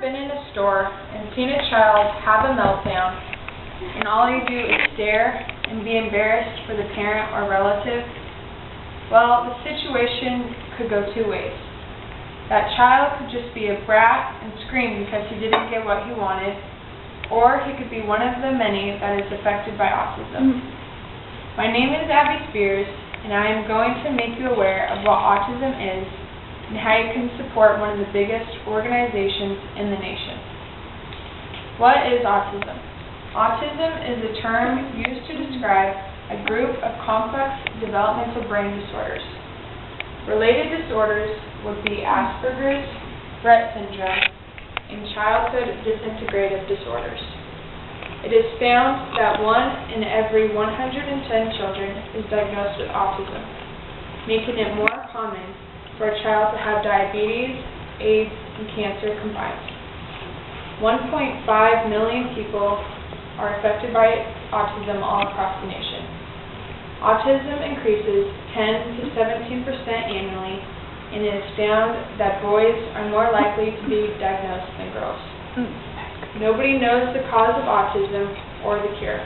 been in a store and seen a child have a meltdown and all you do is stare and be embarrassed for the parent or relative? Well, the situation could go two ways. That child could just be a brat and scream because he didn't get what he wanted, or he could be one of the many that is affected by autism. My name is Abby Spears, and I am going to make you aware of what autism is and how you can support one of the biggest organizations in the nation. What is autism? Autism is a term used to describe a group of complex developmental brain disorders. Related disorders would be Asperger's, Rett syndrome, and childhood disintegrative disorders. It is found that 1 in every 110 children is diagnosed with autism, making it more common for a child to have diabetes, AIDS, and cancer combined. 1.5 million people are affected by autism all across the nation. Autism increases 10 to 17% annually, and it is found that boys are more likely to be diagnosed than girls. Nobody knows the cause of autism or the cure.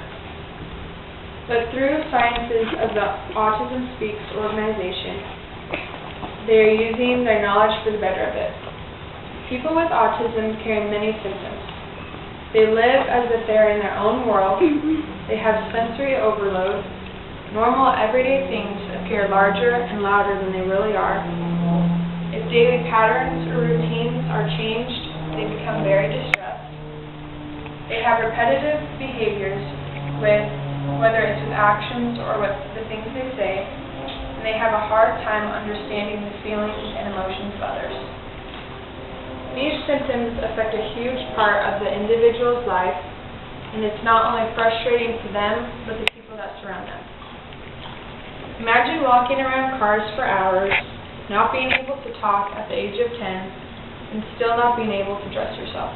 But through sciences of the Autism Speaks organization, they are using their knowledge for the better of it. People with autism carry many symptoms. They live as if they are in their own world. They have sensory overload. Normal everyday things appear larger and louder than they really are. If daily patterns or routines are changed, they become very distressed. They have repetitive behaviors whether it's with actions or with the things they say, and they have a hard time understanding the feelings and emotions of others. These symptoms affect a huge part of the individual's life, and it's not only frustrating to them, but the people that surround them. Imagine walking around cars for hours, not being able to talk at the age of 10, and still not being able to dress yourself.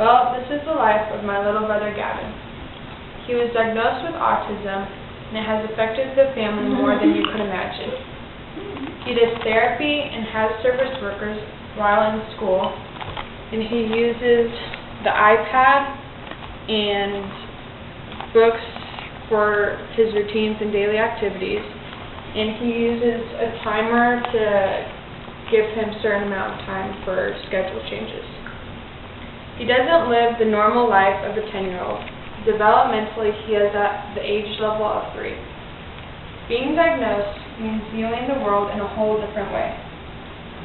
Well, this is the life of my little brother Gavin. He was diagnosed with autism, and it has affected the family more than you could imagine. He does therapy and has service workers while in school, and he uses the iPad and books for his routines and daily activities, and he uses a timer to give him a certain amount of time for schedule changes. He doesn't live the normal life of a 10-year-old. Developmentally, he is at the age level of 3. Being diagnosed means viewing the world in a whole different way.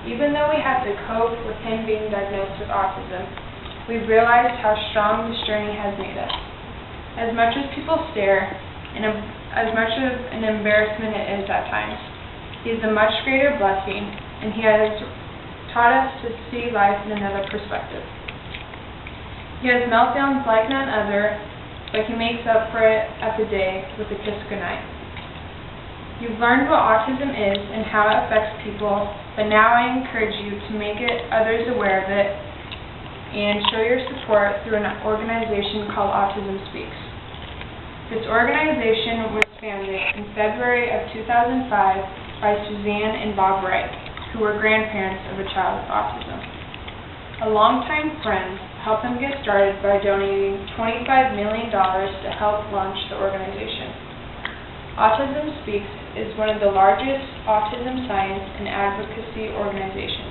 Even though we have to cope with him being diagnosed with autism, we've realized how strong this journey has made us. As much as people stare, and as much of an embarrassment it is at times, he is a much greater blessing, and he has taught us to see life in another perspective. He has meltdowns like none other, but he makes up for it at the day with a kiss goodnight. You've learned what autism is and how it affects people, but now I encourage you to make others aware of it and show your support through an organization called Autism Speaks. This organization was founded in February of 2005 by Suzanne and Bob Wright, who were grandparents of a child with autism. A longtime friend helped them get started by donating $25 million to help launch the organization. Autism Speaks is one of the largest autism science and advocacy organizations.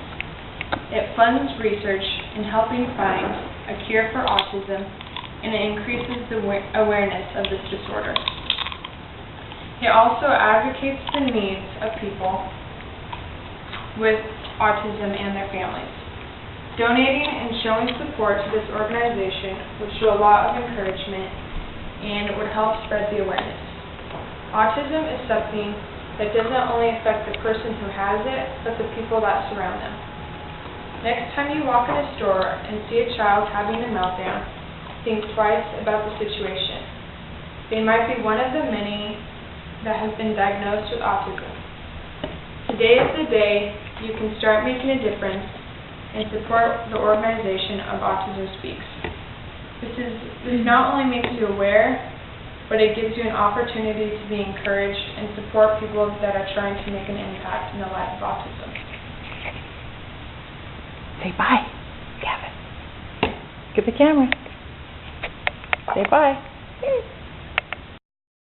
It funds research in helping find a cure for autism, and it increases the awareness of this disorder. It also advocates the needs of people with autism and their families. Donating and showing support to this organization would show a lot of encouragement, and it would help spread the awareness. Autism is something that doesn't only affect the person who has it, but the people that surround them. Next time you walk in a store and see a child having a meltdown, think twice about the situation. They might be one of the many that have been diagnosed with autism. Today is the day you can start making a difference and support the organization of Autism Speaks. This not only makes you aware, but it gives you an opportunity to be encouraged and support people that are trying to make an impact in the life of autism. Say bye, Gavin. Look at the camera. Say bye.